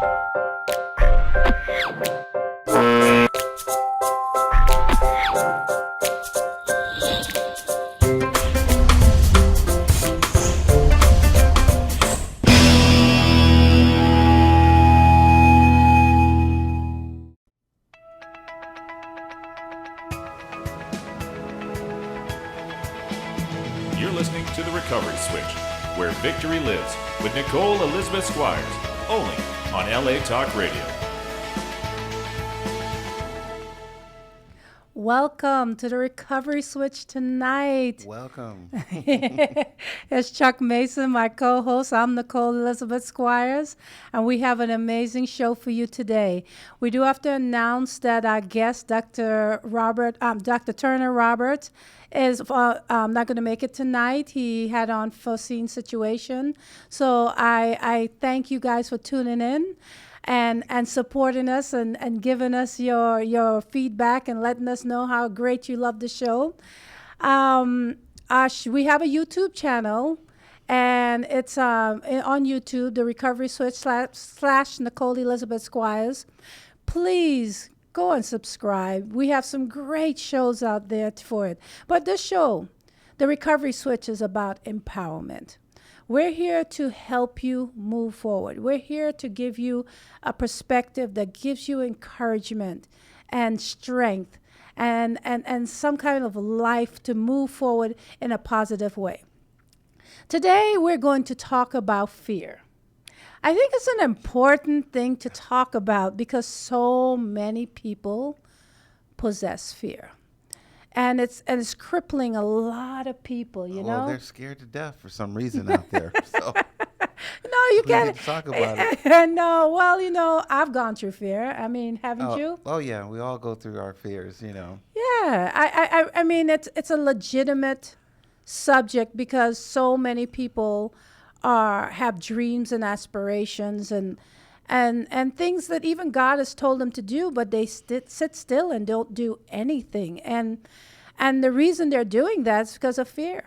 You're listening to The Recovery Switch, where victory lives, with Nicole Elizabeth Squires, only on LA Talk Radio. Welcome to The Recovery Switch tonight. Welcome. It's Chuck Mason, my co-host. I'm Nicole Elizabeth Squires, and we have an amazing show for you today. We do have to announce that our guest, Dr. Turner Roberts, is not going to make it tonight. He had an unforeseen situation. So I thank you guys for tuning in and supporting us and giving us your feedback and letting us know how great you love the show. We have a YouTube channel, and it's on YouTube, The Recovery Switch / Nicole Elizabeth Squires. Please go and subscribe. We have some great shows out there for it. But this show, The Recovery Switch, is about empowerment. We're here to help you move forward. We're here to give you a perspective that gives you encouragement and strength and some kind of life to move forward in a positive way. Today, we're going to talk about fear. I think it's an important thing to talk about because so many people possess fear. And it's crippling a lot of people, you know? They're scared to death for some reason out there. So no, you can't talk about it. No, well, I've gone through fear. I mean, haven't you? Oh yeah, we all go through our fears, Yeah, I mean, it's a legitimate subject because so many people have dreams and aspirations and things that even God has told them to do, but they sit still and don't do anything. And the reason they're doing that is because of fear.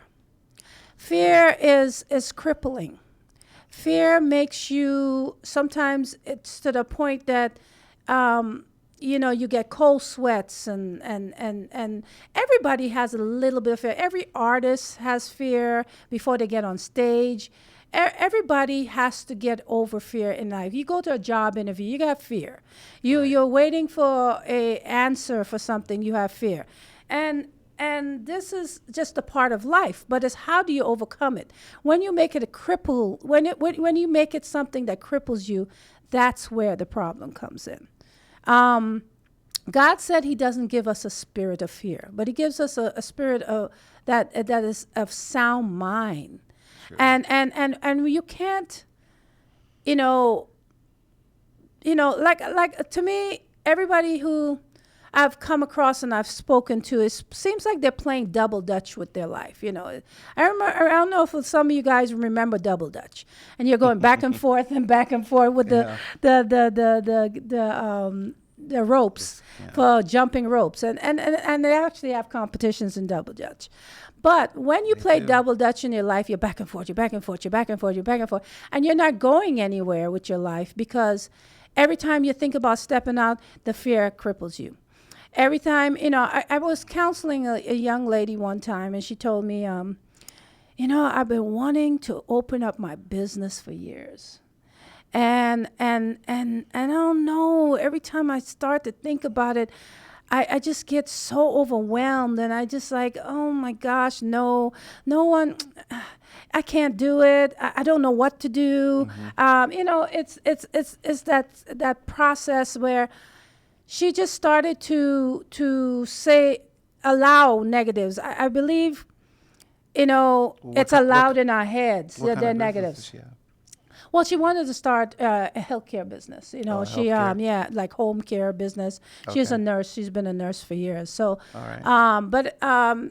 Fear is crippling. Fear makes you, sometimes it's to the point that, you get cold sweats and everybody has a little bit of fear. Every artist has fear before they get on stage. Everybody has to get over fear in life. You go to a job interview, you got fear. You're waiting for an answer for something, you have fear. And this is just a part of life, but it's how do you overcome it? When you make it a cripple, when you make it something that cripples you, that's where the problem comes in. God said he doesn't give us a spirit of fear, but he gives us a spirit of that is of sound mind. Sure. And you can't, like to me, everybody who I've come across and I've spoken to, it seems like they're playing double dutch with their life. I don't know if some of you guys remember double dutch, and you're going back and forth and back and forth with the ropes for jumping ropes, and they actually have competitions in double dutch. But when you play double dutch in your life, you're back and forth, you're back and forth, you're back and forth, you're back and forth, and you're not going anywhere with your life because every time you think about stepping out, the fear cripples you. Every time, I was counseling a young lady one time, and she told me, I've been wanting to open up my business for years. And I don't know, every time I start to think about it, I just get so overwhelmed, and I just like, oh my gosh, no one, I can't do it. I don't know what to do. Mm-hmm. It's that process where she just started to allow negatives. I believe, it's allowed in our heads that they're negatives. Well, she wanted to start a healthcare business. Like home care business. Okay. She's a nurse. She's been a nurse for years. So, all right.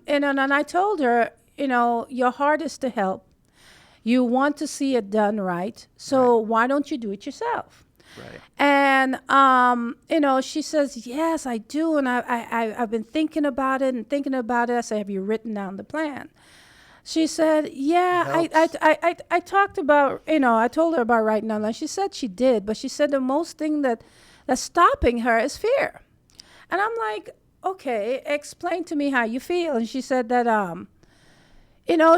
And I told her, your heart is to help. You want to see it done right. So why don't you do it yourself? Right. And she says, yes, I do, and I've been thinking about it. I say, have you written down the plan? She said, yeah, I talked about, I told her about writing online. She said she did, but she said the most thing that's stopping her is fear. And I'm like, okay, explain to me how you feel. And she said that,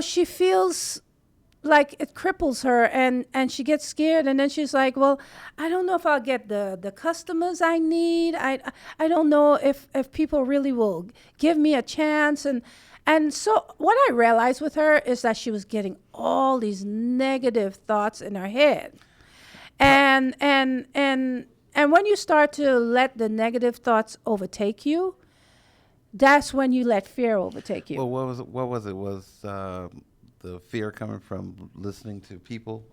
she feels like it cripples her and she gets scared. And then she's like, well, I don't know if I'll get the customers I need. I don't know if people really will give me a chance. And so what I realized with her is that she was getting all these negative thoughts in her head. And when you start to let the negative thoughts overtake you, that's when you let fear overtake you. Well, what was it? Was the fear coming from listening to people,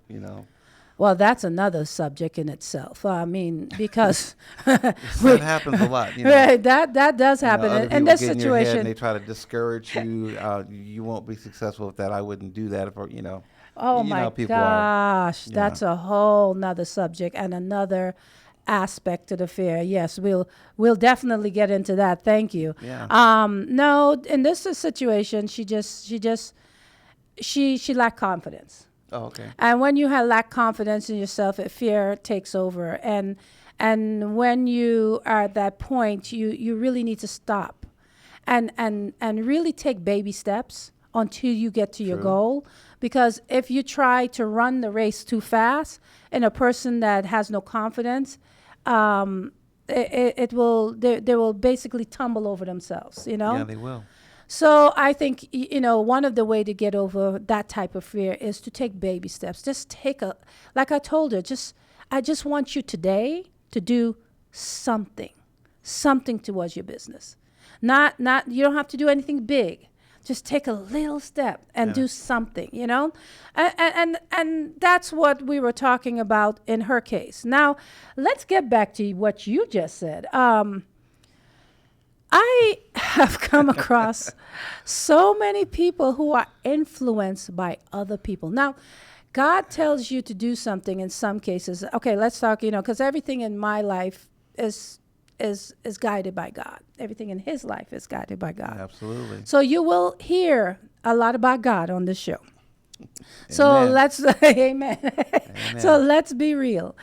Well, that's another subject in itself. I mean, because that happens a lot. Right, that does happen Other in people this get in your head situation. and they try to discourage you. You won't be successful with that. I wouldn't do that. Oh you know my how people gosh, are. that's a whole nother subject and another aspect to the fear. Yes, we'll definitely get into that. Thank you. Yeah. No, in this situation, she lacked confidence. Oh, okay. And when you lack confidence in yourself, fear takes over. And when you are at that point, you really need to stop and really take baby steps until you get to your goal. Because if you try to run the race too fast in a person that has no confidence, they will basically tumble over themselves, Yeah, they will. So I think, one of the way to get over that type of fear is to take baby steps. Just like I told her, I just want you today to do something towards your business. Not, you don't have to do anything big. Just take a little step and do something, and that's what we were talking about in her case. Now, let's get back to what you just said. I have come across so many people who are influenced by other people. Now, God tells you to do something in some cases. Okay, let's talk, because everything in my life is guided by God. Everything in his life is guided by God. Absolutely. So you will hear a lot about God on this show. So let's, amen. So let's be real.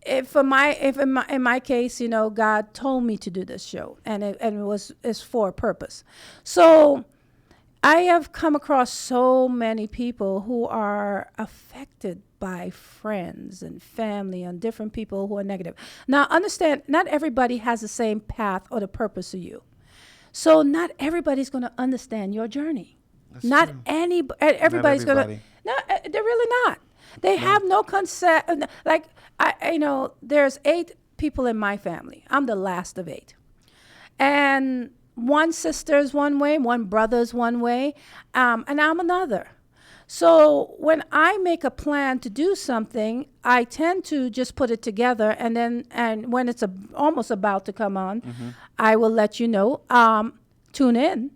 If in my case, God told me to do this show, and it's for a purpose. So I have come across so many people who are affected by friends and family and different people who are negative. Now, understand, not everybody has the same path or the purpose of you. So not everybody's going to understand your journey. That's Not true. everybody's going to. everybody. No, they're really not. They have no concept. Like, there's 8 people in my family. I'm the last of 8. And one sister's one way, one brother's one way, and I'm another. So when I make a plan to do something, I tend to just put it together, and when it's almost about to come on, I will let you know, tune in,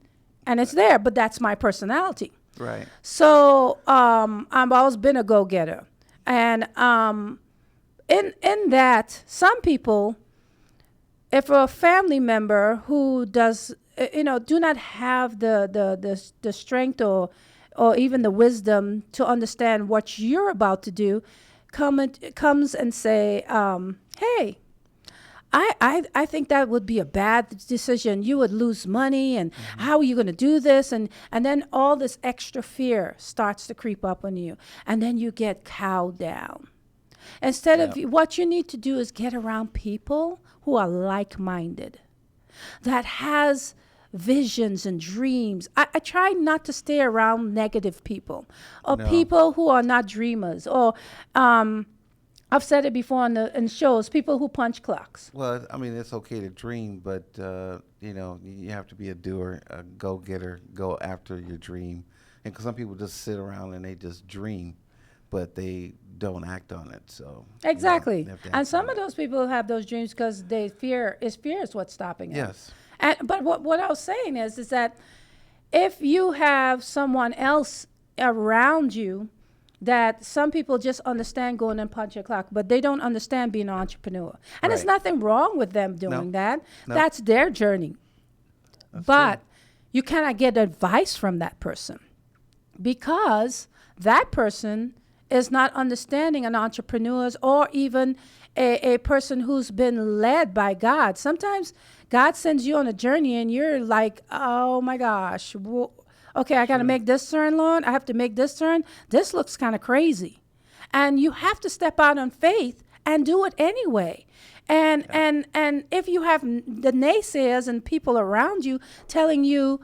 and it's there. But that's my personality. Right. So I've always been a go-getter, and in that, some people, if a family member who does, do not have the strength or even the wisdom to understand what you're about to do, comes and say, hey, I think that would be a bad decision. You would lose money, and how are you going to do this? And then all this extra fear starts to creep up on you, and then you get cowed down. Instead of what you need to do is get around people who are like-minded, that has visions and dreams. I try not to stay around negative people or people who are not dreamers, or I've said it before in shows, people who punch clocks. Well, I mean, it's okay to dream, but you have to be a doer, a go-getter, go after your dream. And 'cause some people just sit around and they just dream, but they don't act on it. So Exactly. they have to And act some on of it. those people have those dreams because fear is what's stopping them. Yes. But what I was saying is that if you have someone else around you, that some people just understand going and punch a clock, but they don't understand being an entrepreneur. And there's Right. nothing wrong with them doing that. No. That's their journey. That's But you cannot get advice from that person because that person is not understanding an entrepreneur or even a person who's been led by God. Sometimes God sends you on a journey and you're like, oh my gosh, okay, I got to make this turn, Lord. I have to make this turn. This looks kind of crazy. And you have to step out on faith and do it anyway. And if you have the naysayers and people around you telling you,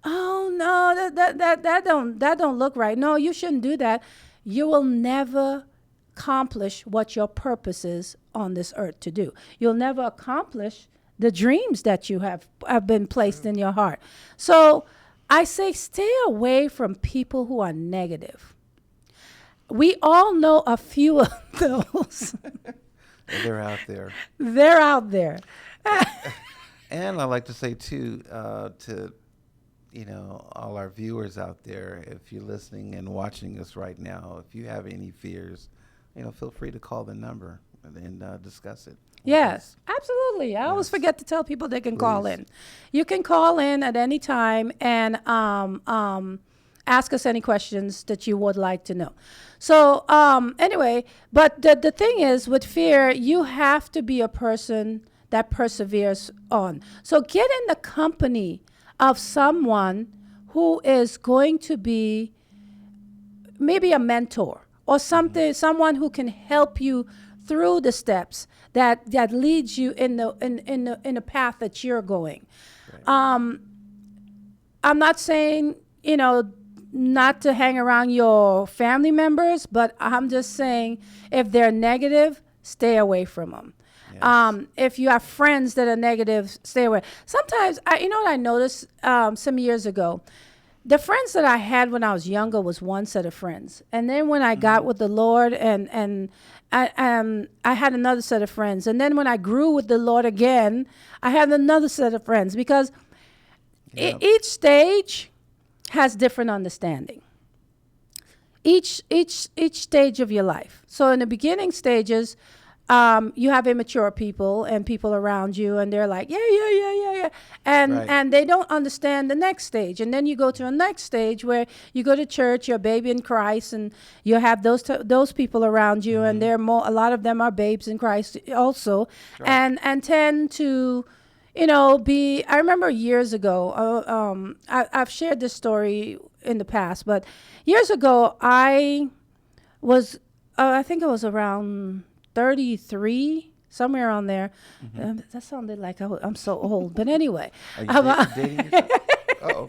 oh no, that don't look right. No, you shouldn't do that. You will never accomplish what your purpose is on this earth to do. You'll never accomplish the dreams that you have been placed in your heart. So I say stay away from people who are negative. We all know a few of those. They're out there. They're out there. And I like to say too, to all our viewers out there, if you're listening and watching us right now, if you have any fears, feel free to call the number and discuss it. Yes, absolutely. I always forget to tell people they can call in. You can call in at any time and ask us any questions that you would like to know. So anyway, but the thing is, with fear, you have to be a person that perseveres on. So get in the company of someone who is going to be maybe a mentor or someone who can help you through the steps that leads you in the path that you're going. Right. I'm not saying not to hang around your family members, but I'm just saying if they're negative, stay away from them. Yes. If you have friends that are negative, stay away. Sometimes, what I noticed some years ago, the friends that I had when I was younger was one set of friends. And then when I got with the Lord and I had another set of friends. And then when I grew with the Lord again, I had another set of friends because each stage has different understanding. Each stage of your life. So in the beginning stages, you have immature people and people around you, and they're like, yeah. And they don't understand the next stage. And then you go to a next stage where you go to church, you're a baby in Christ, and you have those people around you, and a lot of them are babes in Christ also, and tend to, I remember years ago, I've shared this story in the past, but years ago, I think it was around 33, somewhere around there. That sounded like I'm so old. But anyway. Are you dating yourself? Uh-oh.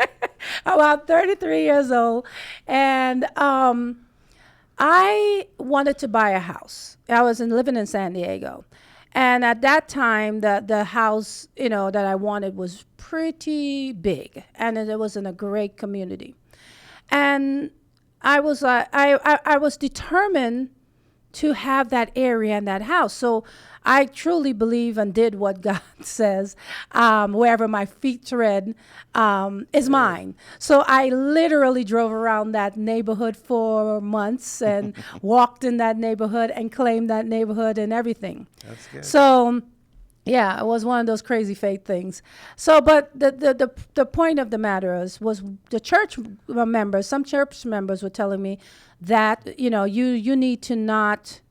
About 33 years old. And I wanted to buy a house. I was living in San Diego. And at that time, the house, that I wanted was pretty big. And it was in a great community. And I was determined to have that area and that house. So I truly believe and did what God says, wherever my feet tread is mine. So I literally drove around that neighborhood for months and walked in that neighborhood and claimed that neighborhood and everything. That's good. So yeah, it was one of those crazy faith things. So, but the point of the matter was the church members, some church members were telling me that, you need to not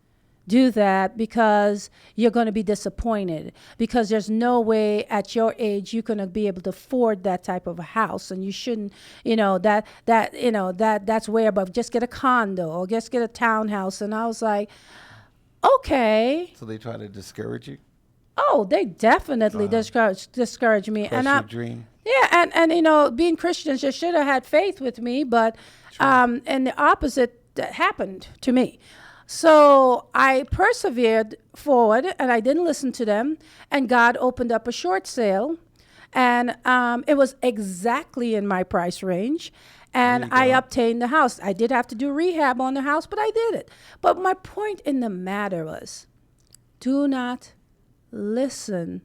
do that because you're going to be disappointed, because there's no way at your age you're going to be able to afford that type of a house, and you shouldn't, that's way above. Just get a condo or just get a townhouse. And I was like, okay. So they try to discourage you? Oh, they definitely discourage me. Crush your dream. Yeah, and being Christians, you should have had faith with me, but and the opposite that happened to me. So I persevered forward, and I didn't listen to them, and God opened up a short sale, and it was exactly in my price range, and I obtained the house. I did have to do rehab on the house, but I did it. But my point in the matter was, do not listen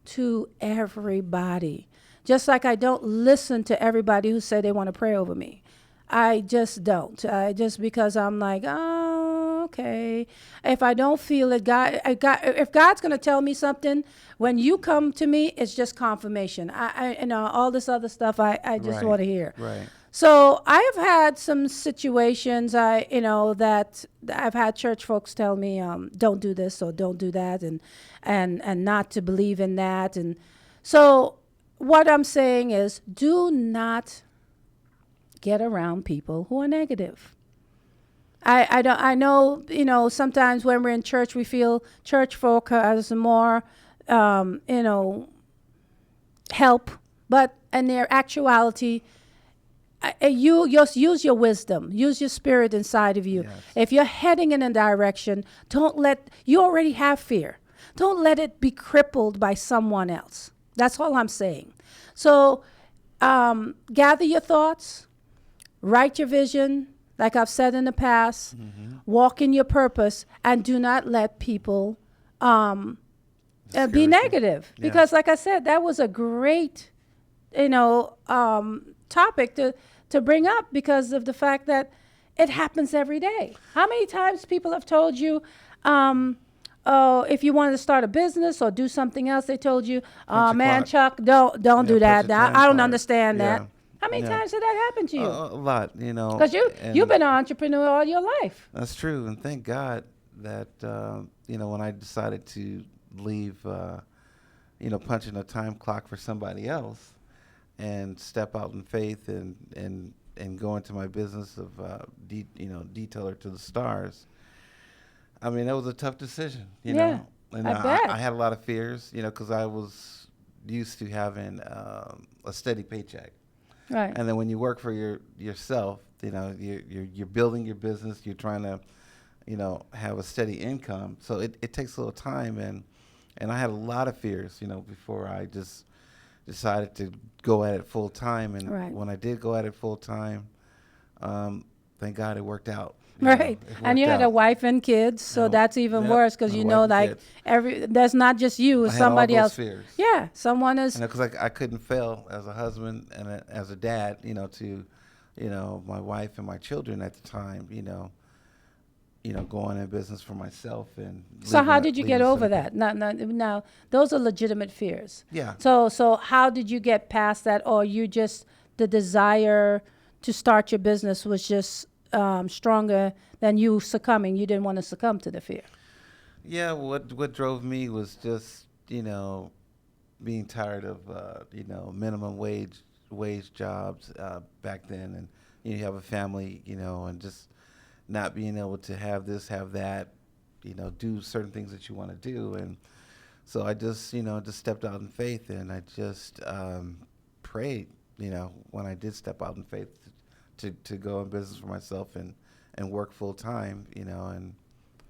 to everybody. Just like I don't listen to everybody who say they want to pray over me. I just don't. Just because I'm like, oh, okay. If I don't feel it, if God's going to tell me something, when you come to me, it's just confirmation. All this other stuff, I just Right. want to hear. Right. So I have had some situations, that I've had church folks tell me, don't do this or don't do that, and not to believe in that. And so what I'm saying is, do not get around people who are negative. I know, sometimes when we're in church, we feel church folk has more, help, but in their actuality, you just use your wisdom, use your spirit inside of you. Yes. If you're heading in a direction, you already have fear. Don't let it be crippled by someone else. That's all I'm saying. So gather your thoughts, write your vision, like I've said in the past, walk in your purpose, and do not let people be negative. Yeah. Because like I said, that was a great, topic to bring up, because of the fact that it happens every day. How many times people have told you, if you wanted to start a business or do something else, they told you, Punch your clock. Chuck, don't Yeah, do that. punch your Now, time I don't card. understand Yeah. that. How many Yeah. times did that happen to you? A lot, Because and you've been an entrepreneur all your life. That's true, and thank God that when I decided to leave, punching a time clock for somebody else, and step out in faith and go into my business of detailer to the stars. I mean, that was a tough decision, you Yeah, know. And I bet. I had a lot of fears, because I was used to having a steady paycheck. Right. And then when you work for yourself, you're building your business. You're trying to, have a steady income. So it takes a little time, and I had a lot of fears, before I just decided to go at it full time. And Right. when I did go at it full time, thank God it worked out. You know, Right. it And you worked had a out. wife and kids, so No, that's even yep, worse, because had a wife and kids. that's not just you, I it's had all somebody those else. fears. Yeah, someone is. Because I couldn't fail as a husband and as a dad, to, my wife and my children at the time, going in business for myself and. So how leaving- did you get leaving over Seneca. that? Now, those are legitimate fears. Yeah. So how did you get past that, or you just the desire to start your business was just stronger than you succumbing? You didn't want to succumb to the fear. Yeah, what drove me was just, being tired of, minimum wage jobs back then, and you have a family, and just not being able to have this, have that, do certain things that you want to do. And so I just, just stepped out in faith, and I just prayed, when I did step out in faith to go in business for myself and work full time, and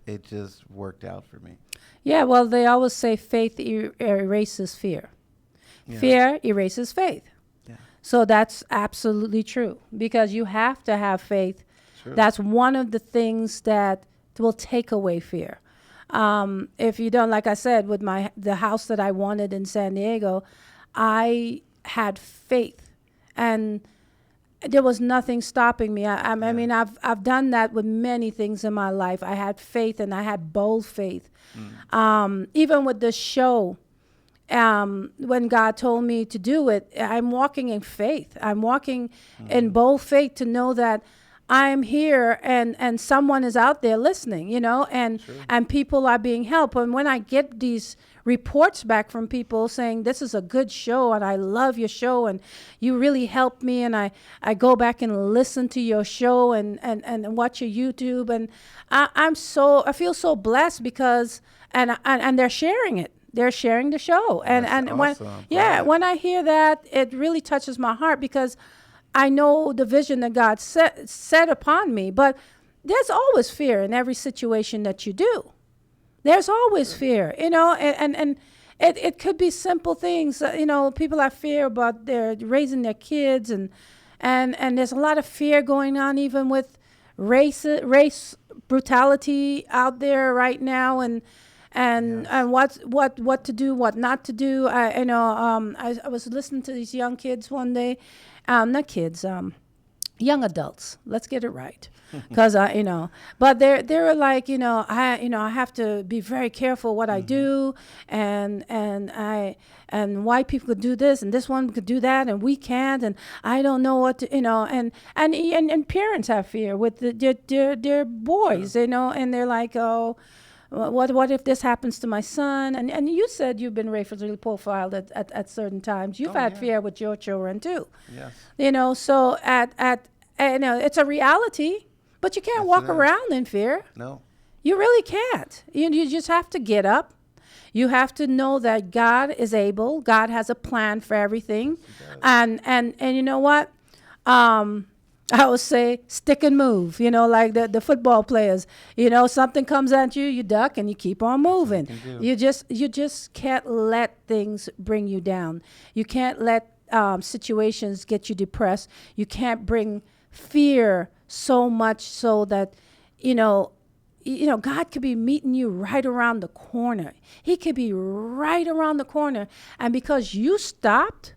it just worked out for me. Yeah, well, they always say faith erases fear. Yeah. Fear erases faith. Yeah. So that's absolutely true, because you have to have faith. True. That's one of the things that will take away fear. If you don't, like I said, with the house that I wanted in San Diego, I had faith, and there was nothing stopping me. I mean, I've done that with many things in my life. I had faith, and I had bold faith. Even with this show, when God told me to do it, I'm walking in faith. I'm walking in bold faith to know that I'm here and someone is out there listening, and people are being helped. And when I get these reports back from people saying, this is a good show and I love your show and you really helped me, and I go back and listen to your show and watch your YouTube, and I feel so blessed because and they're sharing it. They're sharing the show. And That's awesome. when I hear that, it really touches my heart, because I know the vision that God set upon me. But there's always fear in every situation that you do. There's always fear, and it could be simple things. People have fear about their raising their kids, and there's a lot of fear going on even with race brutality out there right now, and what to do, what not to do. I was listening to these young kids one day, not kids, young adults. Let's get it right, because but they're like, I have to be very careful what I do, and white people could do this, and this one could do that, and we can't, and I don't know what to, and parents have fear with their boys, and they're like, oh. What if this happens to my son? And you said you've been racially profiled at certain times. You've had fear with your children too. Yes. So it's a reality, but you can't walk around in fear. No. You really can't. You just have to get up. You have to know that God is able. God has a plan for everything. And you know what? I would say stick and move, like the football players. Something comes at you, you duck and you keep on moving. You just can't let things bring you down. You can't let situations get you depressed. You can't bring fear so much so that, God could be meeting you right around the corner. He could be right around the corner. And because you stopped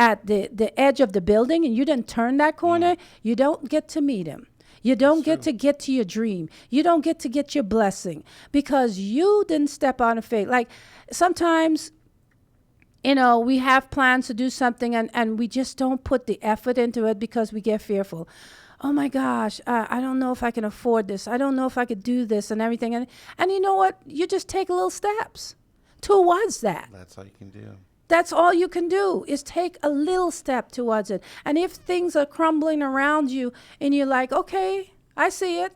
at the edge of the building and you didn't turn that corner, you don't get to meet him. You don't get to your dream. You don't get to get your blessing because you didn't step out of faith. Like sometimes, we have plans to do something and we just don't put the effort into it because we get fearful. Oh my gosh, I don't know if I can afford this. I don't know if I could do this and everything. And you know what? You just take little steps towards that. That's all you can do. That's all you can do is take a little step towards it. And if things are crumbling around you and you're like, okay, I see it,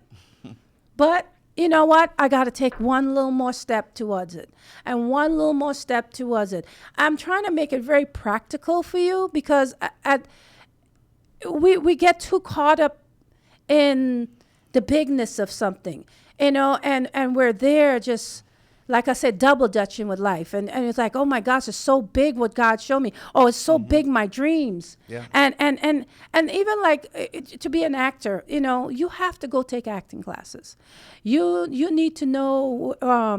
but you know what? I got to take one little more step towards it and one little more step towards it. I'm trying to make it very practical for you because we get too caught up in the bigness of something, and we're there just, like I said, double dutching with life. And it's like, oh my gosh, it's so big what God showed me. Oh, it's so big, my dreams. Yeah. And even like to be an actor, you have to go take acting classes. You need to know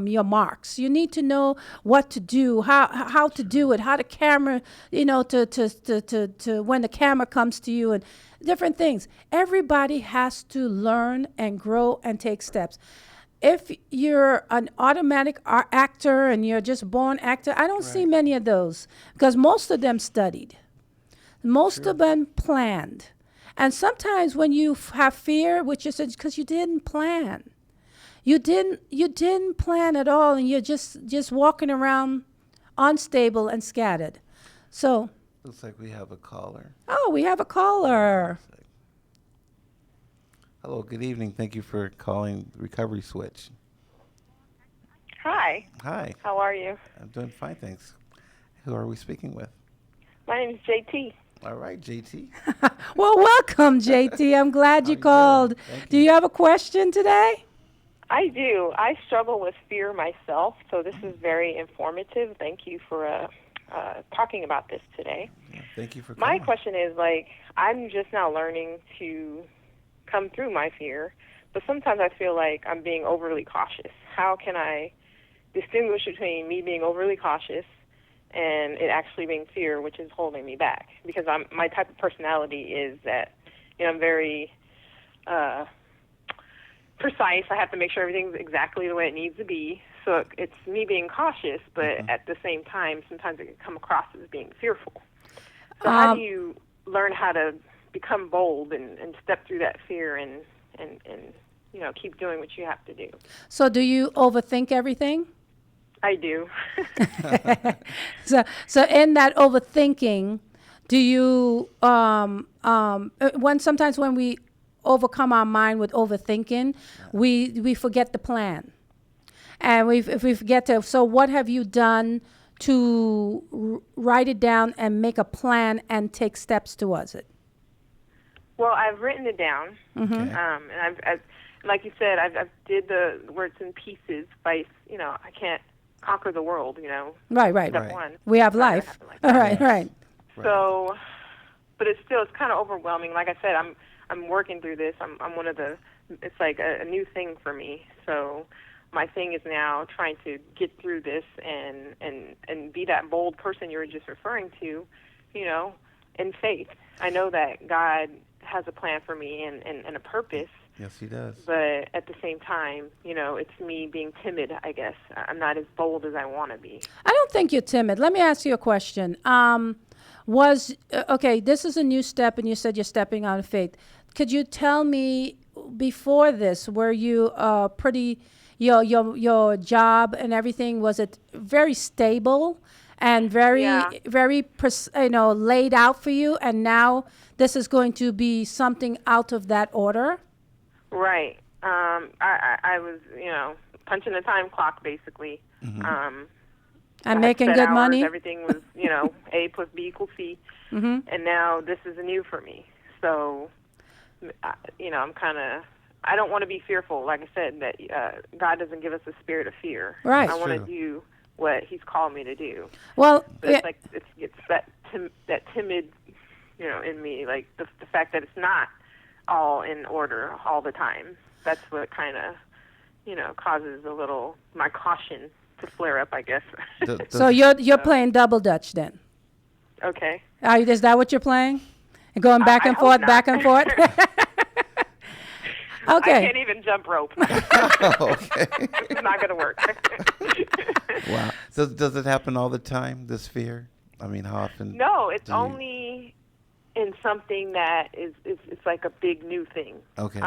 your marks. You need to know what to do, how to do it, how the camera, to when the camera comes to you and different things. Everybody has to learn and grow and take steps. If you're an automatic actor and you're just born actor, I don't see many of those because most of them studied. Most of them planned. And sometimes when you have fear, which is because you didn't plan. You didn't plan at all and you're just walking around unstable and scattered. So Looks like we have a caller. Oh, we have a caller. Hello, good evening. Thank you for calling Recovery Switch. Hi. Hi. How are you? I'm doing fine, thanks. Who are we speaking with? My name is JT. All right, JT. Well, welcome, JT. I'm glad you called. Do you have a question today? I do. I struggle with fear myself, so this is very informative. Thank you for talking about this today. Yeah, thank you for calling. My question is, I'm just now learning to come through my fear, but sometimes I feel like I'm being overly cautious. How can I distinguish between me being overly cautious and it actually being fear, which is holding me back? Because my type of personality is that, I'm very precise. I have to make sure everything's exactly the way it needs to be. So it's me being cautious, but at the same time, sometimes it can come across as being fearful. So how do you learn how to become bold and step through that fear and keep doing what you have to do? So do you overthink everything? I do. So in that overthinking, do you sometimes when we overcome our mind with overthinking, we forget the plan, and if we forget to. So what have you done to write it down and make a plan and take steps towards it? Well, I've written it down, and I've like you said, I've did the words in pieces. By I can't conquer the world. Right. Step one. We have life. Right. So, but it's kind of overwhelming. Like I said, I'm working through this. I'm one of the. It's like a new thing for me. So my thing is now trying to get through this and be that bold person you were just referring to, in faith. I know that God has a plan for me and a purpose. Yes, he does. But at the same time, it's me being timid, I guess. I'm not as bold as I want to be. I don't think you're timid. Let me ask you a question. Okay, this is a new step, and you said you're stepping out of faith. Could you tell me, before this, were you pretty, your job and everything, was it very stable and very, Yeah. very, laid out for you, and now this is going to be something out of that order? Right. I was, punching the time clock, basically. And I making set good hours, money? Everything was, A plus B equals C. Mm-hmm. And now this is new for me. So, I'm kind of, I don't want to be fearful. Like I said, that God doesn't give us a spirit of fear. Right. I want to True. do what He's called me to do. Well, But it's like it's that timid, in me. Like the fact that it's not all in order all the time. That's what kind of, causes a little my caution to flare up, I guess. so you're playing double dutch then? Okay. Is that what you're playing? And going back I and hope forth, not. back and forth? I Okay. can't even jump rope. Okay. It's not going to work. Wow. Does it happen all the time, this fear? I mean, how often? No, it's do you- only in something that is it's like a big new thing. Okay.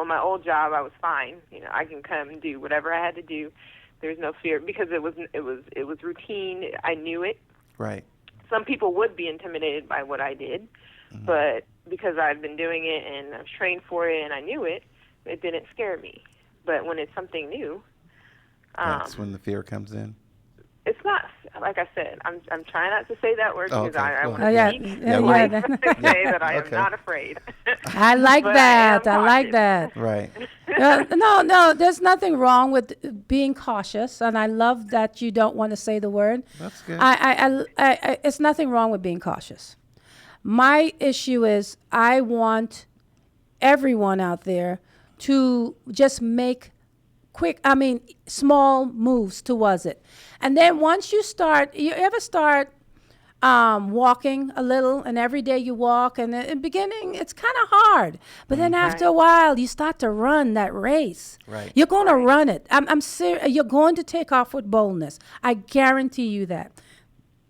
My old job, I was fine. I can come and do whatever I had to do. There's no fear because it was routine. I knew it. Right. Some people would be intimidated by what I did, but because I've been doing it and I was trained for it and I knew it, it didn't scare me. But when it's something new, That's when the fear comes in. it's not, like I said, I'm trying not to say that word Oh, because okay. I Go want ahead. Yeah, to speak yeah, life yeah. and say that I am Okay. not afraid. I like But that. I I am like cautious. that. Right. No, there's nothing wrong with being cautious, and I love that you don't want to say the word. That's good. It's nothing wrong with being cautious. My issue is I want everyone out there to just make small moves towards it. And then once you ever start walking a little, and every day you walk, and in the beginning it's kind of hard, but then after a while you start to run that race. Right. You're going to run it. I'm serious. You're going to take off with boldness. I guarantee you that.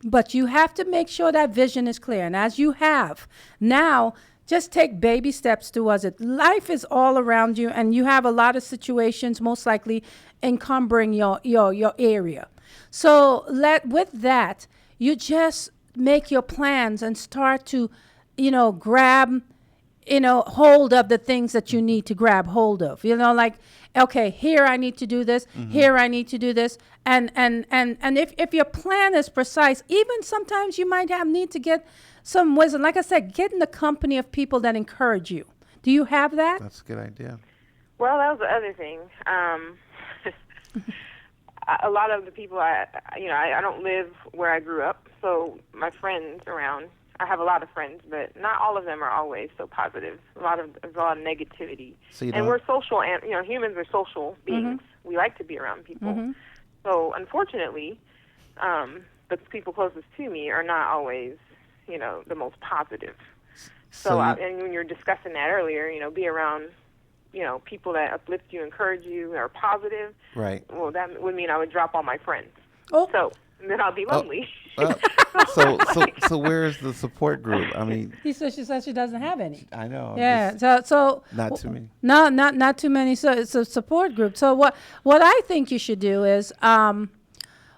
But you have to make sure that vision is clear. And as you have now, just take baby steps towards it. Life is all around you, and you have a lot of situations most likely encumbering your area. So with that, you just make your plans and start to, grab, hold of the things that you need to grab hold of. Like, okay, here I need to do this, here I need to do this. And if your plan is precise, even sometimes you might need to get some wisdom. Like I said, get in the company of people that encourage you. Do you have that? That's a good idea. Well, that was the other thing. A lot of the people I don't live where I grew up, so my friends around, I have a lot of friends, but not all of them are always so positive. There's a lot of negativity. So you And don't- we're social, and humans are social beings. We like to be around people. So unfortunately, the people closest to me are not always, the most positive. So and when you're discussing that earlier, be around, people that uplift you, encourage you, are positive. Right. Well, that would mean I would drop all my friends. Oh. So then I'll be lonely. So where is the support group? I mean, She says she doesn't have any. I know. I'm Yeah. just- So Not too many. No, not too many. So it's a support group. So what I think you should do is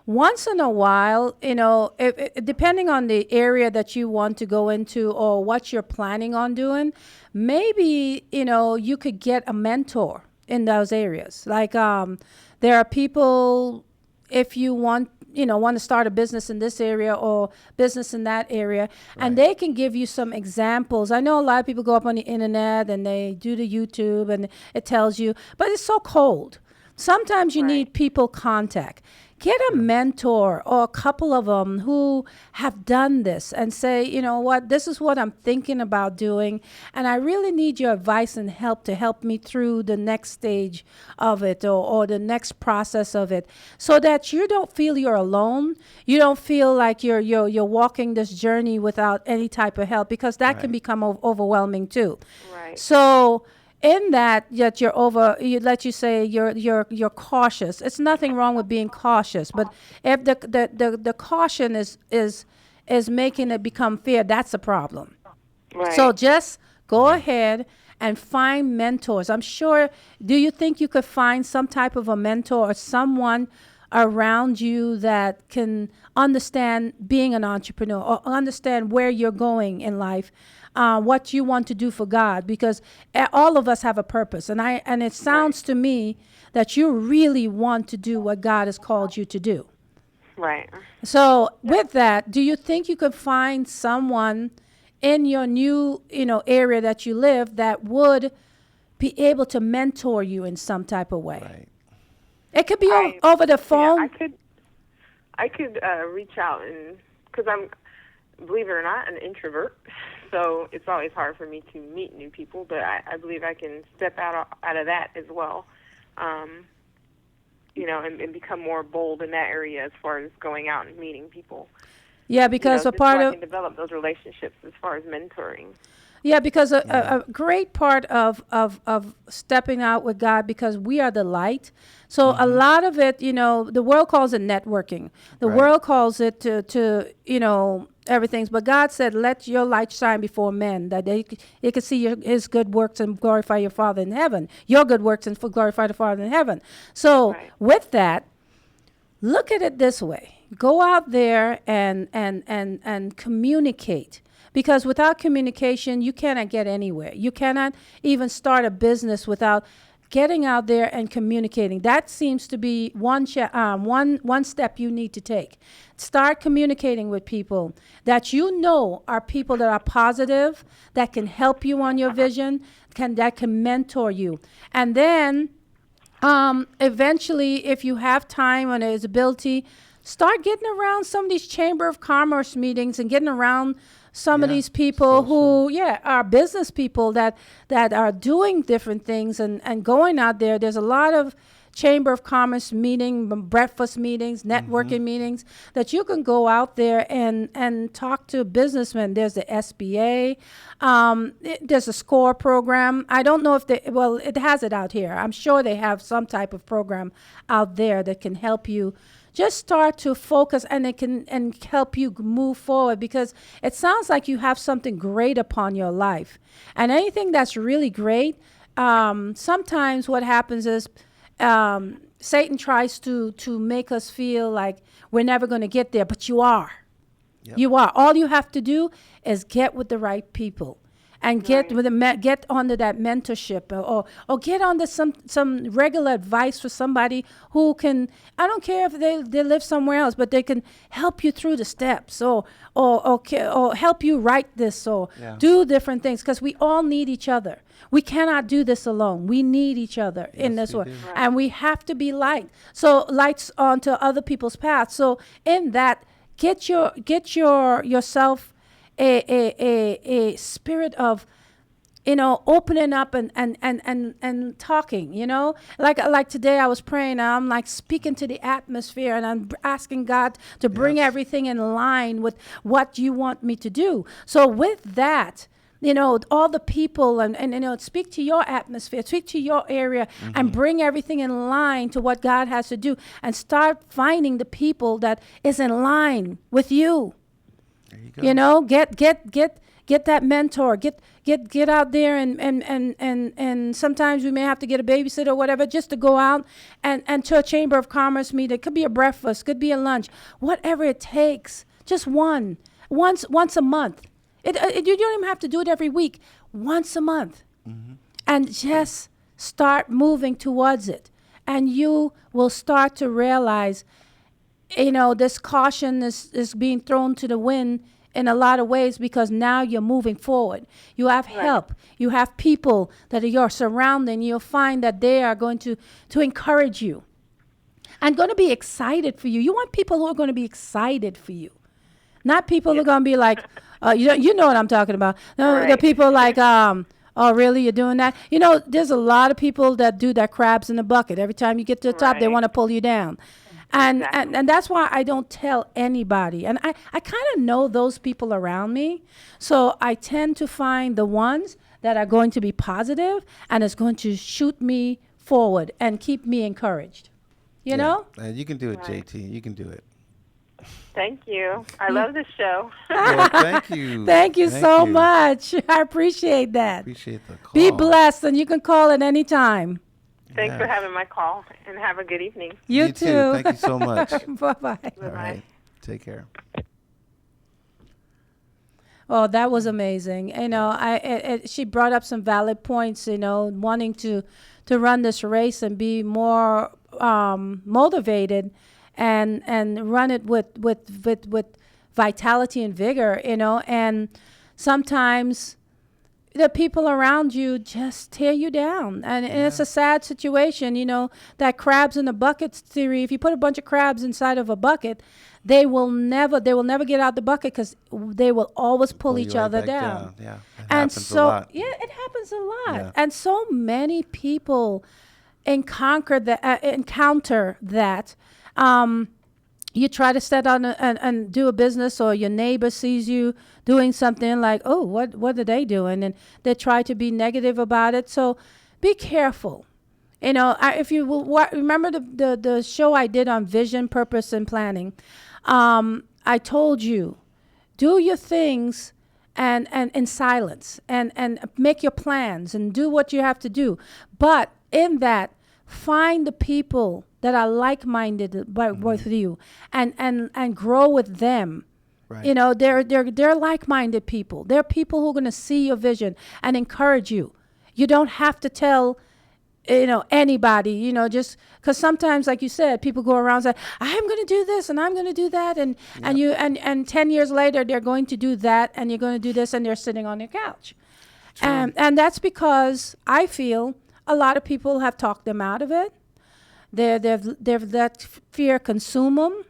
once in a while, depending on the area that you want to go into or what you're planning on doing, maybe you could get a mentor in those areas. Like there are people, if you want to start a business in this area or business in that area, and they can give you some examples. I know a lot of people go up on the internet and they do the YouTube and it tells you, but it's so cold. Sometimes you need people contact. get a mentor or a couple of them who have done this and say, you know what, this is what I'm thinking about doing, and I really need your advice and help to help me through the next stage of it, or the next process of it, so that you don't feel you're alone. You don't feel like you're walking this journey without any type of help, because that can become overwhelming too. Right. So in that let you say you're cautious. It's nothing wrong with being cautious, but if the caution is making it become fear, that's a problem. Right. So just go ahead and find mentors. I'm sure, do you think you could find some type of a mentor or someone around you that can understand being an entrepreneur, or understand where you're going in life, what you want to do for God? Because all of us have a purpose, and it sounds to me that you really want to do what God has called you to do. Right. So with that, do you think you could find someone in your new, area that you live that would be able to mentor you in some type of way? Right. It could be over the phone. Yeah, I could reach out, and because I'm, believe it or not, an introvert, so it's always hard for me to meet new people. But I believe I can step out of that as well, and become more bold in that area as far as going out and meeting people. Yeah, because a part I of can develop those relationships as far as mentoring. Yeah, because a great part of stepping out with God, because we are the light. So a lot of it, the world calls it networking. The world calls it to everything. But God said, let your light shine before men, that they can see his good works and glorify your Father in heaven. Your good works and glorify the Father in heaven. So with that, look at it this way. Go out there and communicate. Because without communication, you cannot get anywhere. You cannot even start a business without getting out there and communicating. That seems to be one step you need to take. Start communicating with people that are people that are positive, that can help you on your vision, that can mentor you. And then eventually, if you have time and there's ability, start getting around some of these Chamber of Commerce meetings and getting around some of these people who are business people that are doing different things and going out there. There's a lot of Chamber of Commerce breakfast meetings, networking meetings that you can go out there and talk to businessmen. There's the SBA. There's a SCORE program. I don't know if it has it out here. I'm sure they have some type of program out there that can help you just start to focus, and it can help you move forward, because it sounds like you have something great upon your life. And anything that's really great, sometimes what happens is Satan tries to make us feel like we're never going to get there, but you are. Yep. You are. All you have to do is get with the right people. And get onto that mentorship, or get onto some regular advice for somebody who can. I don't care if they live somewhere else, but they can help you through the steps, or help you write this, or do different things. Because we all need each other. We cannot do this alone. We need each other in this world, and we have to be light. So lights onto other people's paths. So in that, get yourself a spirit of opening up and talking, like today I was praying, and I'm like speaking to the atmosphere, and I'm asking God to bring everything in line with what you want me to do. So with that, all the people and speak to your atmosphere, speak to your area, and bring everything in line to what God has to do, and start finding the people that is in line with you. There you go. Get that mentor. Get out there and sometimes we may have to get a babysitter or whatever, just to go out and to a Chamber of Commerce meeting. It could be a breakfast, could be a lunch, whatever it takes. Just once a month. You don't even have to do it every week. Once a month, and just start moving towards it, and you will start to realize, this caution is being thrown to the wind in a lot of ways, because now you're moving forward. You have help. You have people that you're surrounding. You'll find that they are going to encourage you. and going to be excited for you. You want people who are going to be excited for you, not people who are going to be like, you know what I'm talking about. No, Right. the people like, oh, really? You're doing that? You know, there's a lot of people that do that crabs in the bucket. Every time you get to the top, they Right. want to pull you down. And, Exactly. and that's why I don't tell anybody. And I kind of know those people around me. So I tend to find the ones that are going to be positive and is going to shoot me forward and keep me encouraged. You know? You can do it, Right. JT. You can do it. Thank you. I love this show. Well, thank you. Thank you so you. much. I appreciate that. Appreciate the call. Be blessed, and you can call at any time. Thanks for Yeah. having my call, and have a good evening. You too. Thank you so much. Bye-bye. All Bye-bye. right. Take care. Oh, that was amazing. You know, she brought up some valid points. You know, wanting to run this race and be more motivated, and run it with vitality and vigor. You know, and sometimes the people around you just tear you down, and it's a sad situation. You know, that crabs in the buckets theory. If you put a bunch of crabs inside of a bucket, they will never get out the bucket because they will always pull you each right other back down. Yeah. It And happens so a lot. yeah, it happens a lot. Yeah. And so many people encounter that. You try to set on and do a business, or your neighbor sees you doing something like, oh, what are they doing? And they try to be negative about it. So be careful. You know, if you remember the show I did on vision, purpose, and planning, I told you, do your things and in silence, and make your plans and do what you have to do. But in that, find the people that are like-minded with you, and grow with them. Right. You know, they're like-minded people. They're people who are going to see your vision and encourage you. You don't have to tell, you know, anybody, you know, just because sometimes, like you said, people go around and say, I'm going to do this and I'm going to do that. And 10 years later, they're going to do that and you're going to do this, and they're sitting on your couch. And that's because I feel a lot of people have talked them out of it. They've let fear consume them.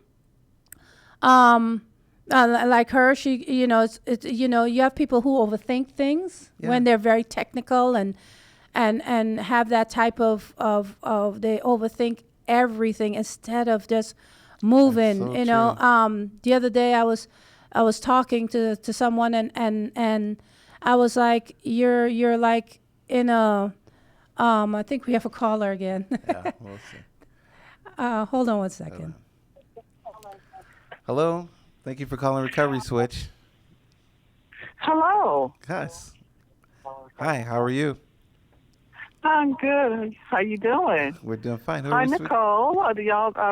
Like her, she, you know, it's you know, you have people who overthink things when they're very technical and have that type of they overthink everything instead of just moving. So you know, the other day I was talking to someone and I was like, you're like in a I think we have a caller again. Yeah, we'll see. Hold on one second. Hello. Thank you for calling Recovery Switch. Hello. Yes. Hi, how are you? I'm good. How you doing? We're doing fine. Who Hi, are we Nicole. I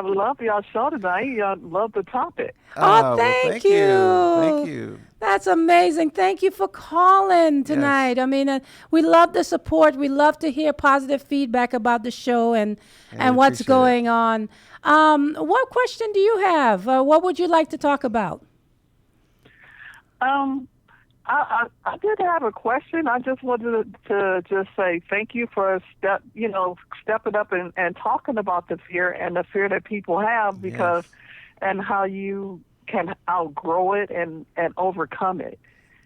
love y'all show tonight. Y'all love the topic. Oh, well, thank you. Thank you. That's amazing. Thank you for calling tonight. I mean, we love the support. We love to hear positive feedback about the show and we what's appreciate going on. What question do you have? What would you like to talk about? I did have a question. I just wanted to just say thank you for stepping up and talking about the fear and the fear that people have, because and how you can outgrow it and overcome it,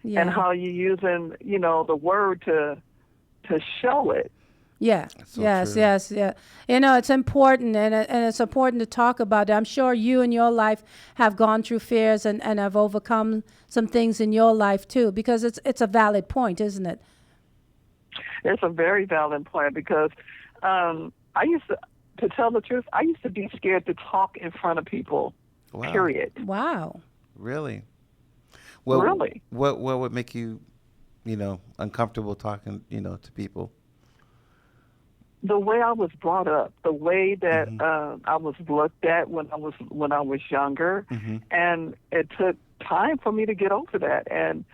and how you're using the word to show it. Yeah. So yes. true. Yes. Yeah. You know, it's important, and it's important to talk about it. I'm sure you in your life have gone through fears and have overcome some things in your life too, because it's a valid point, isn't it? It's a very valid point, because I used to tell the truth, I used to be scared to talk in front of people. Wow. Period. Wow. Really? Well, Really? What would make you, uncomfortable talking, to people? The way I was brought up, the way that I was looked at when I was younger, and it took time for me to get over that. And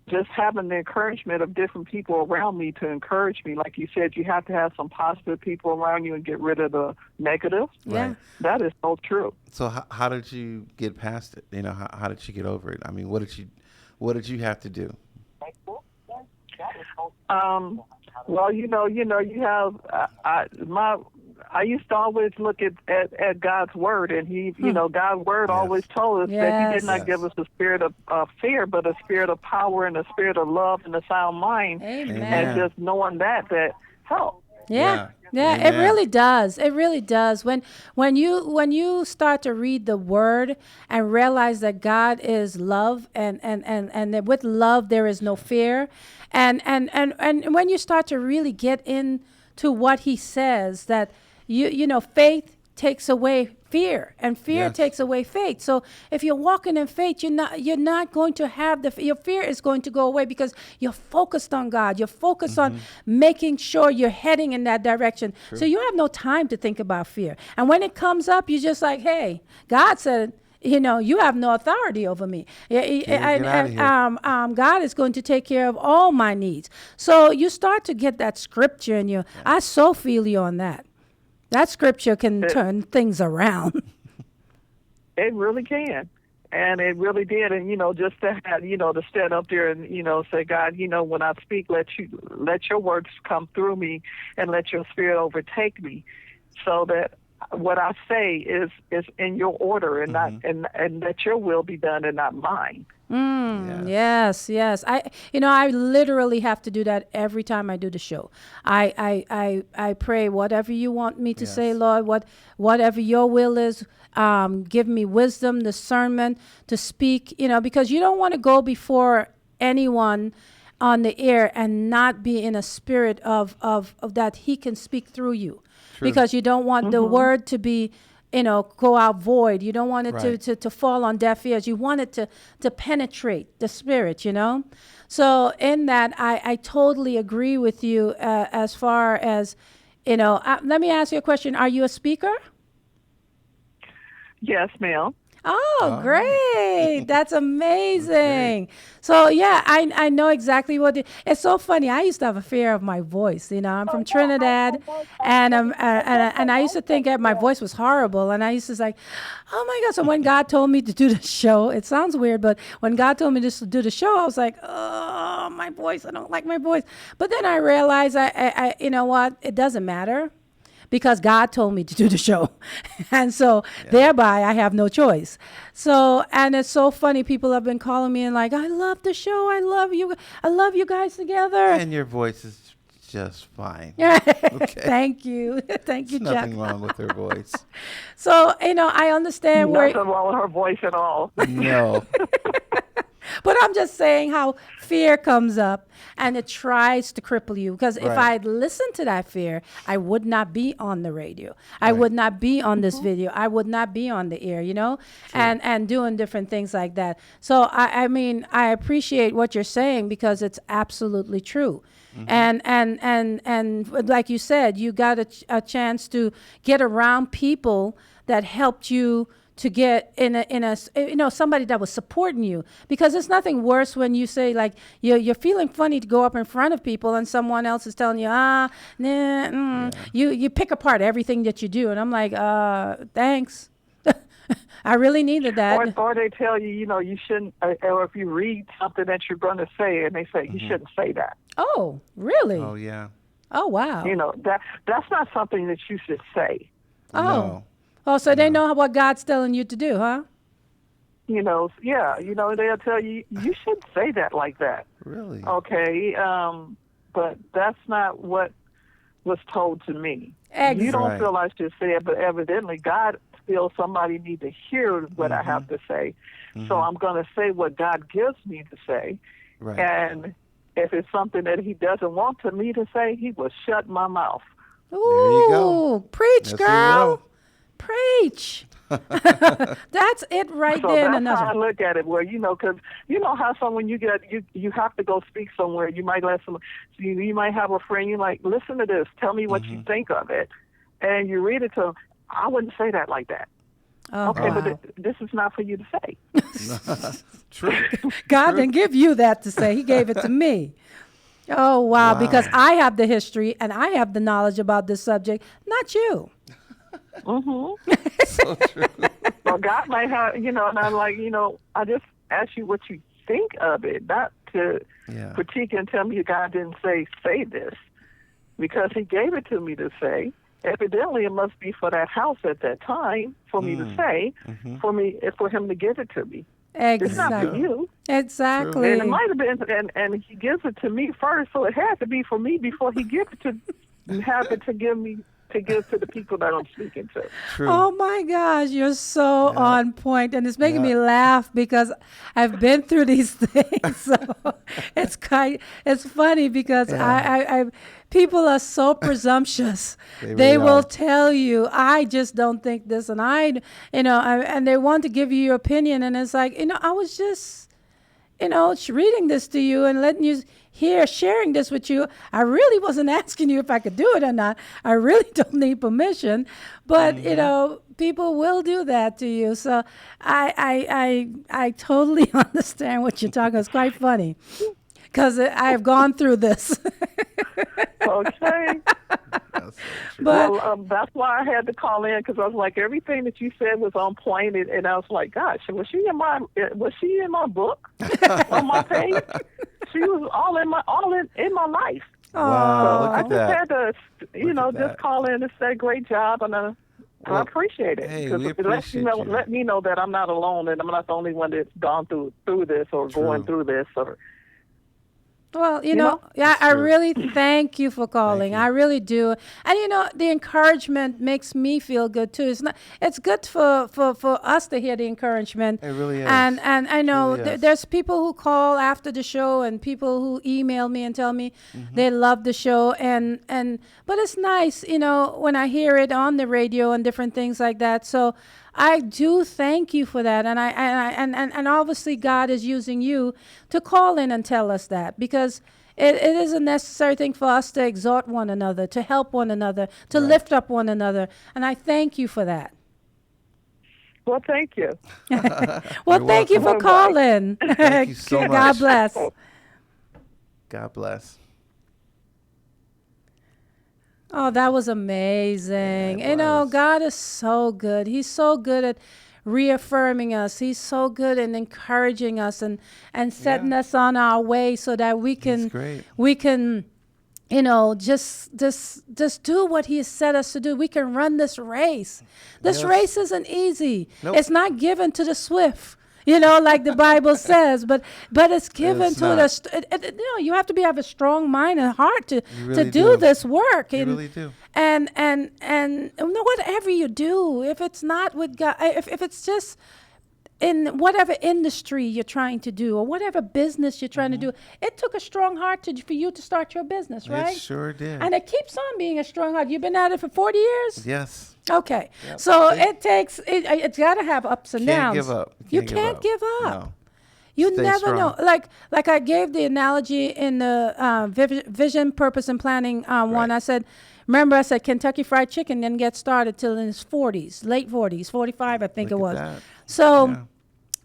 just having the encouragement of different people around me to encourage me, like you said, you have to have some positive people around you and get rid of the negative. Yeah. Right. That is so true. So how did you get past it? How did you get over it? I mean, what did you have to do? Well, you have I used to always look at God's word, and God's word always told us that He did not give us a spirit of fear, but a spirit of power and a spirit of love and a sound mind. Amen. And just knowing that helps. Yeah, it really does. It really does. When you start to read the word and realize that God is love, and that with love there is no fear, and when you start to really get into what He says, that faith takes away fear, and fear takes away faith. So if you're walking in faith, you're not going to have your fear is going to go away, because you're focused on God. You're focused on making sure you're heading in that direction. True. So you have no time to think about fear. And when it comes up, you're just like, hey, God said, you have no authority over me. God is going to take care of all my needs. So you start to get that scripture in you. I so feel you on that. That scripture can turn things around. It really can. And it really did. And, just to have, to stand up there and, say, God, when I speak, let your words come through me and let your spirit overtake me, so that what I say is in your order, and not and that your will be done and not mine. Yes. I literally have to do that every time I do the show. I pray, whatever you want me to say, Lord, whatever your will is, give me wisdom, discernment to speak, because you don't want to go before anyone on the air and not be in a spirit of that He can speak through you. True. Because you don't want the word to be, go out void. You don't want it to fall on deaf ears. You want it to penetrate the spirit, So in that, I totally agree with you as far as, let me ask you a question. Are you a speaker? Yes, ma'am. Oh, great. That's amazing. So, I know exactly it's so funny. I used to have a fear of my voice. I'm from Trinidad, and I used to think that my voice was horrible. And I used to say, oh, my God. So when God told me to do the show, it sounds weird, but when God told me to do the show, I was like, oh, my voice. I don't like my voice. But then I realized, I you know what? It doesn't matter. Because God told me to do the show. And so thereby I have no choice. So, and it's so funny. People have been calling me and like, I love the show. I love you. I love you guys together. And your voice is just fine. Okay. Thank you. Thank you, Jack. Nothing wrong with her voice. So, I understand Nothing wrong with her voice at all. No. But I'm just saying how fear comes up and it tries to cripple you. Because if I'd listened to that fear, I would not be on the radio. I would not be on this video. I would not be on the air, and doing different things like that. So, I appreciate what you're saying, because it's absolutely true. And like you said, you got a chance to get around people that helped you to get in a somebody that was supporting you, because it's nothing worse when you say, like, you're feeling funny to go up in front of people and someone else is telling you, you pick apart everything that you do, and I'm like, thanks. I really needed that. Or they tell you, you shouldn't, or if you read something that you're going to say, and they say you shouldn't say that. Oh, really? Oh, yeah. Oh, wow. That's not something that you should say. Oh. No. Oh, so they know what God's telling you to do, huh? They'll tell you, you shouldn't say that like that. Really? Okay, but that's not what was told to me. Exactly. You don't feel I should say it, but evidently God feels somebody needs to hear what I have to say. So I'm going to say what God gives me to say. Right. And if it's something that He doesn't want me to say, He will shut my mouth. Ooh, there you go. Preach, Yes, girl. Preach. That's it right so there. That's how I look at it. Where because how when you get you have to go speak somewhere, you might let someone. You might have a friend. You like, listen to this. Tell me what you think of it, and you read it to them. I wouldn't say that like that. Oh, okay, wow. but this is not for you to say. True. God didn't give you that to say. He gave it to me. Oh, wow. Because I have the history and I have the knowledge about this subject, not you. So true. Well, God might have, and I'm like, I just ask you what you think of it, not to critique and tell me God didn't say this, because He gave it to me to say. evidently it must be for that house at that time for me to say, for him to give it to me. It's not for Exactly. you. Exactly. And it might have been, and he gives it to me first, so it had to be for me before he gives it to give to the people that I'm speaking to. True. Oh my gosh, you're so on point, and it's making me laugh because I've been through these things. So it's funny because I people are so presumptuous. They really will are. tell you, I just don't think this, and and they want to give you your opinion, and it's like, I was just, reading this to you and letting you hear, sharing this with you. I really wasn't asking you if I could do it or not. I really don't need permission, but people will do that to you. So I totally understand what you're talking. It's quite funny because I've gone through this. Okay. That's so true. But Well, that's why I had to call in, because I was like, everything that you said was on point, and I was like, gosh, was she in my book on my page? She was all in my life. Wow, look I at just that. had to, Look at just that. call in and say great job, and I Well, appreciate it. hey, 'Cause we it lets appreciate you. let me know that I'm not alone, and I'm not the only one that's gone through this or going True. through this. Or Well, know? yeah, I true. really thank you for calling. you. I really do. And the encouragement makes me feel good too. It's good for us to hear the encouragement. It really is. And I know really is. there's people who call after the show and people who email me and tell me they love the show, but it's nice, when I hear it on the radio and different things like that. So I do thank you for that, and obviously God is using you to call in and tell us that, because it is a necessary thing for us to exhort one another, to help one another, to lift up one another, and I thank you for that. Well, thank you. Well, You're thank you for welcome. calling. Thank you so God much. bless. God bless. Oh, that was amazing. Yeah, it was. God is so good. He's so good at reaffirming us. He's so good at encouraging us and setting Yeah. us on our way so that we can great. just do what he has set us to do. We can run this race. This Yes. race isn't easy. Nope. It's not given to the swift. Like the Bible says, but it's given It's to not. you have to have a strong mind and heart to really do do. this work. You And really do. and whatever you do, if it's not with God, if it's just in whatever industry you're trying to do or whatever business you're trying to do, it took a strong heart for you to start your business, right? It sure did. And it keeps on being a strong heart. You've been at it for 40 years? Yes. Okay. Yep. So See? it's got to have ups and Can't downs. give up. You can't give up. No. You Stay never strong. know. Like I gave the analogy in the vision, purpose, and planning one. Right. I said Kentucky Fried Chicken didn't get started till in his 40s, late 40s, 45, I think Look it at was. that. So Yeah.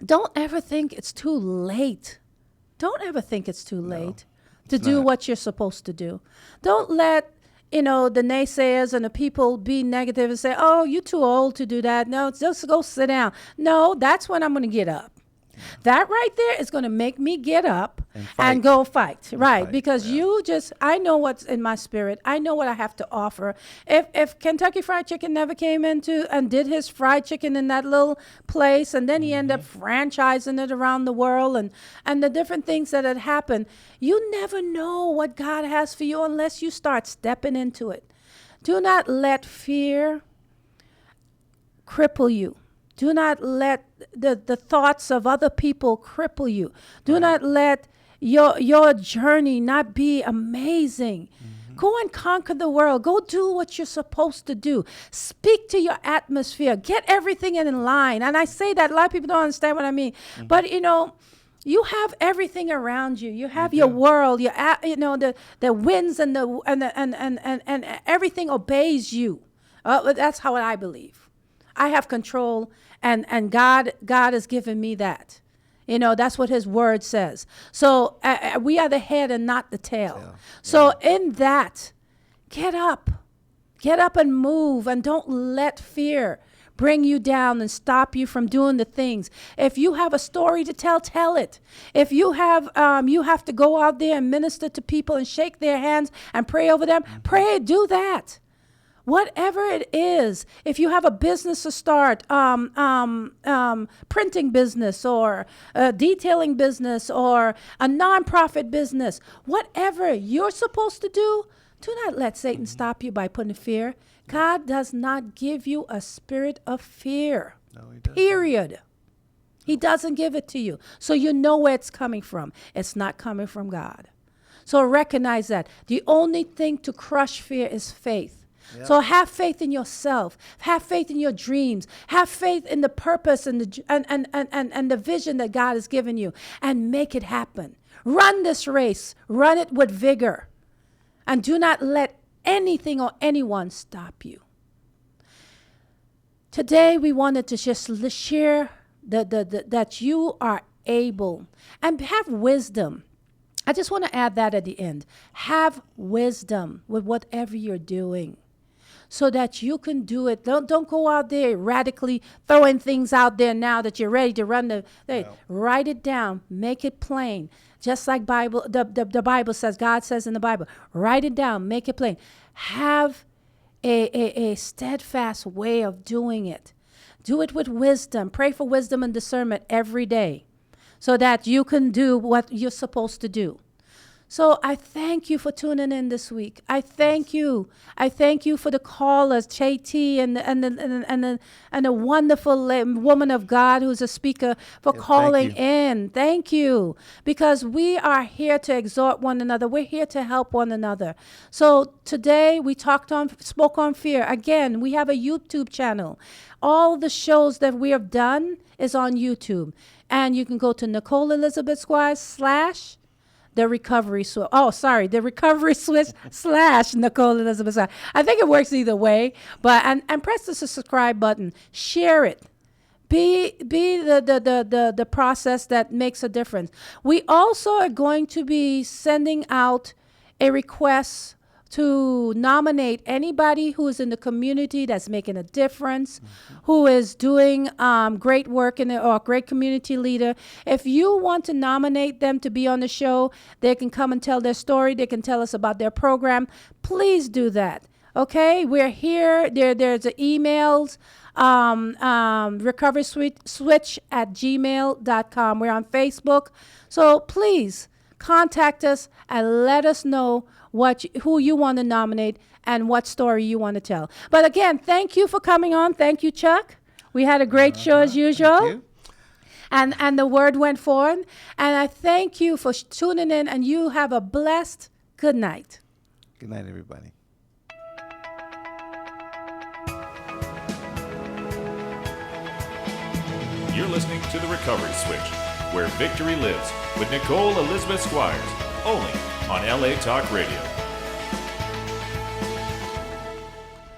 don't ever think it's too late. Don't ever think it's too late to do not. what you're supposed to do. Don't let the naysayers and the people be negative and say, "Oh, you're too old to do that." No, just go sit down. No, that's when I'm going to get up. That right there is going to make me get up And and fight. go fight. Right. fight, Because I know what's in my spirit. I know what I have to offer. If Kentucky Fried Chicken never came into and did his fried chicken in that little place, and then he ended up franchising it around the world and the different things that had happened, you never know what God has for you unless you start stepping into it. Do not let fear cripple you. Do not let the thoughts of other people cripple you. Do not let your journey not be amazing. Go and conquer the world. Go do what you're supposed to do. Speak to your atmosphere. Get everything in line. And I say that a lot of people don't understand what I mean. But you have everything around you. You have your world. The winds and everything obeys you. That's how I believe. I have control, and God has given me that. That's what his word says. So we are the head and not the tail. So in that, get up and move, and don't let fear bring you down and stop you from doing the things. If you have a story to tell it. If you have to go out there and minister to people and shake their hands and pray over them, do that. Whatever it is, if you have a business to start, printing business or a detailing business or a nonprofit business, whatever you're supposed to do not let Satan stop you by putting fear. God does not give you a spirit of fear. No, he doesn't. Period. He doesn't give it to you. So you know where it's coming from. It's not coming from God. So recognize that. The only thing to crush fear is faith. Yep. So have faith in yourself. Have faith in your dreams. Have faith in the purpose and the vision that God has given you, and make it happen. Run this race. Run it with vigor. And do not let anything or anyone stop you. Today we wanted to just share that you are able and have wisdom. I just want to add that at the end. Have wisdom with whatever you're doing, so that you can do it. Don't go out there radically throwing things out there now that you're ready to run the thing. No. Write it down. Make it plain. Just like the Bible says, God says in the Bible, write it down, make it plain. Have a steadfast way of doing it. Do it with wisdom. Pray for wisdom and discernment every day, so that you can do what you're supposed to do. So I thank you for tuning in this week. I thank you. I thank you for the callers, JT and the wonderful woman of God who's a speaker, for calling in. Thank you. Because we are here to exhort one another. We're here to help one another. So today we spoke on fear. Again, we have a YouTube channel. All the shows that we have done is on YouTube. And you can go to Nicole Elizabeth Squires / The Recovery Switch. The Recovery Switch / Nicole Elizabeth Squires. I think it works either way. But and press the subscribe button. Share it. Be the process that makes a difference. We also are going to be sending out a request to nominate anybody who is in the community that's making a difference, who is doing great work or a great community leader. If you want to nominate them to be on the show, they can come and tell their story. They can tell us about their program. Please do that. Okay, we're here. There's the emails, recoveryswitch@gmail.com. We're on Facebook. So please contact us and let us know who you want to nominate and what story you want to tell. But again, thank you for coming on. Thank you, Chuck. We had a great show as usual. Thank you. And the word went forward. And I thank you for tuning in, and you have a blessed good night. Good night, everybody. You're listening to The Recovery Switch, where victory lives, with Nicole Elizabeth Squires, only on LA Talk Radio.